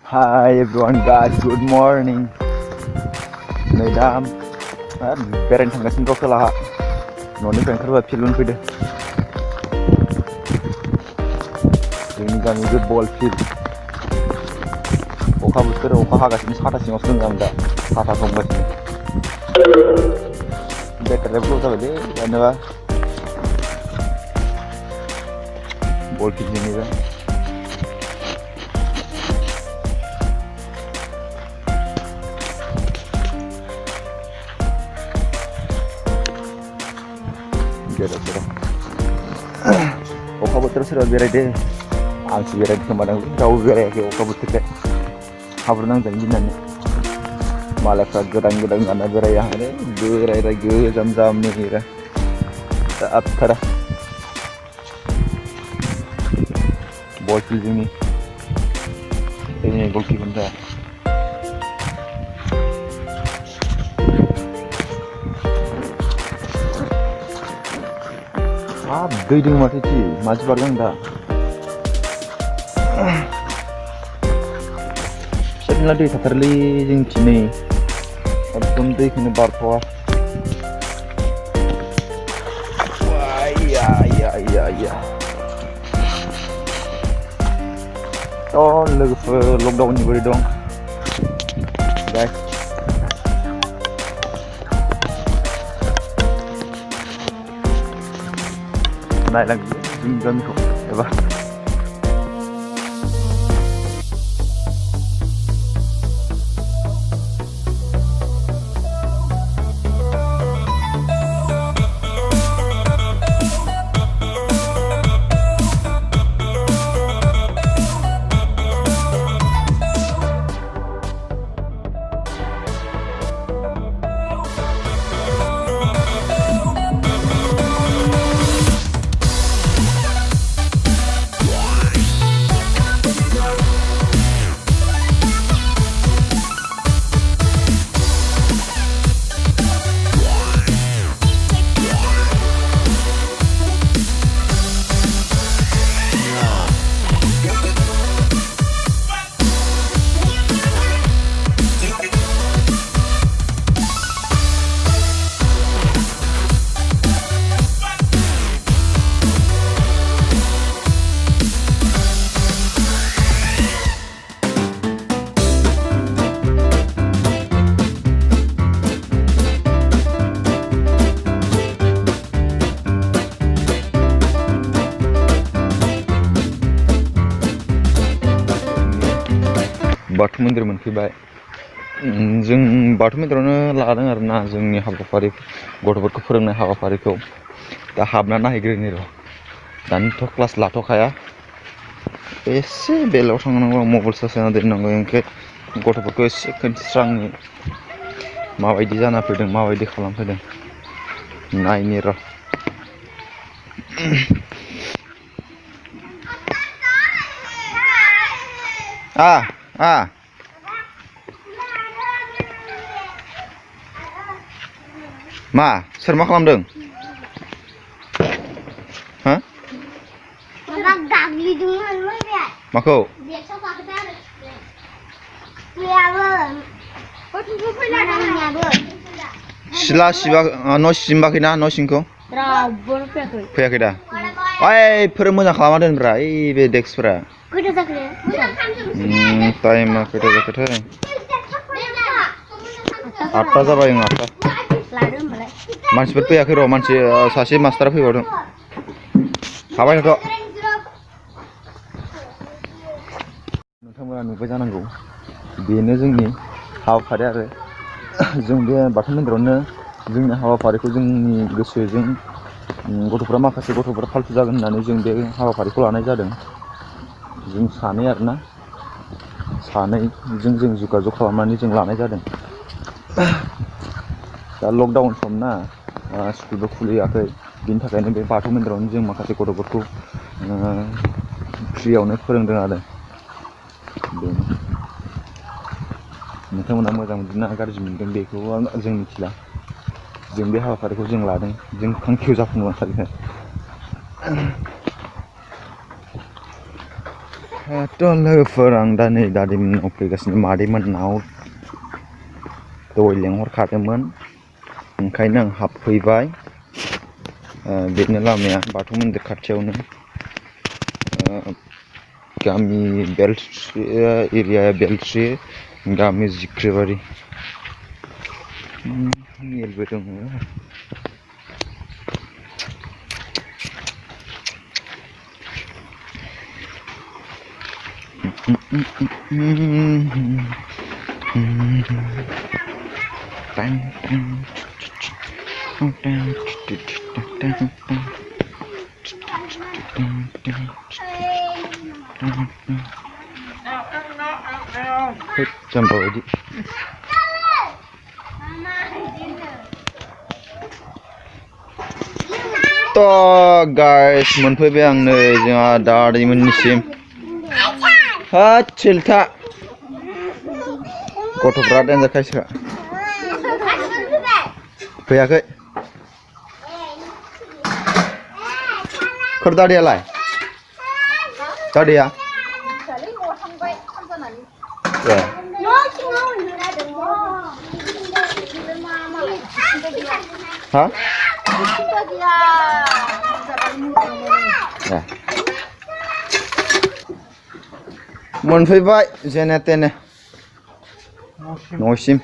Hi everyone guys, good morning. नै दा बेरायनो थांगासिनो दं खोलाहा. न'निफ्राय ओंखारबा फिल्ड फैदो. जोंनि गामिनि बल फिल्ड. अखा बोथोर अखा हागासिनो साथा सिङावसो दङ आं दा. साथा हमगासिनो. बेटारियाबो जाबाय दे दानोबा. बल फिल्डनिबा. अखा बोथोर सोरबा बेरायदो आंसो बेरायदो खोमा दां रावबो बेरायाखै अखा बोथोरखाय हाब्रु नांजानो गिनानै मालायफ्रा गोदान गोदान गानना बेराया आरो बेरायबाय गोजाम जामनि दा आबथारा बल फिल्डनि गलकिपारनिफ्राय दै दङ माथो मानसि बारदों दा फिसा दै थाथारलै जोंनिथिं नै एकदम दैखौनो बारथ'वा लोगोफोर लकडाउननि बोरै दं नायलांदो जोंनि गामिखौ एबा बाथौ मन्दिर मोनफैबाय जों बाथौ मन्दिरावनो लादों आरोना जोंनि हाबाफारि गथ'फोरखौ फोरोंनाय हाबाफारिखौ दा हाबना नायहैग्रोनि र' दानिथ' क्लास लाथ'खाया एसे बेलायाव थांनांगौ मबाइल चार्ज होना दोननांगौ ओंखायनो गथ'फोरखौ एसे खिन्थिस्रांनि माबायदि जाना फैदों माबायदि खालामफैदों नायनि र' मा सोर मा खालामदों हा माखौ सिला सिबा न' सिबाखैना न' सिंखौ फैयाखै दा ओइफोर मोजां खालामना दोनब्रा ओइ बे डेस्कफोरा टाइमा खैथा जाखोथाय 8टा जाबाय 8टा मानसिफोर फैयाखै र' मानसि सासे मास्टारा फैबावदों हाबाय थ' नोंथांमोना नुबाय जानांगौ बेनो जोंनि हाबाफारि आरो जों बे बाथौ मन्दिरावनो जोंनि हाबाफारिखौ जोंनि गोसोजों गथ'फ्रा माखासे गथ'फ्रा फाल्थु जागोन होननानै जों बे हाबाफारिखौ लानाय जादों जों सानै आरोना सानैजों जों जगाजग खालामनानै जों लानाय जादों दा लकडाउन सम ना स्कुलबो खुलियाखै बिनि थाखायनो बे बाथौ मन्दिरावनो जों माखासे गथ'फोरखौ फ्रियावनो फोरोंदों आरो नोंथांमोना मोजां मोनदोंना गाज्रि मोनदों बेखौ जों मिथिला जों बे हाबाफारिखौ जों लादों जों थांखियाव जाफुंनो सानदों लोगोफोर आं दा नै दादिमोननाव फैगासिनो मादैमोननाव दहाय लेंहरखादोंमोन ओंखायनो आं हाबफैबाय बेनो लामाया बाथौ मन्दिर खाथियावनो गामि बेलस्रि एरिया बेलस्रि गामि जिख्रिबारि मेलबो दङ Jumbo di. To guys, मोनफैबाय आं नै जोंहा दादैमोननिसिम चिलथा गथ'फ्रा देनजार खायसो फैयाखै खर दादैयालाय दादैया ha मोनफैबाय जेने तेने न'सिम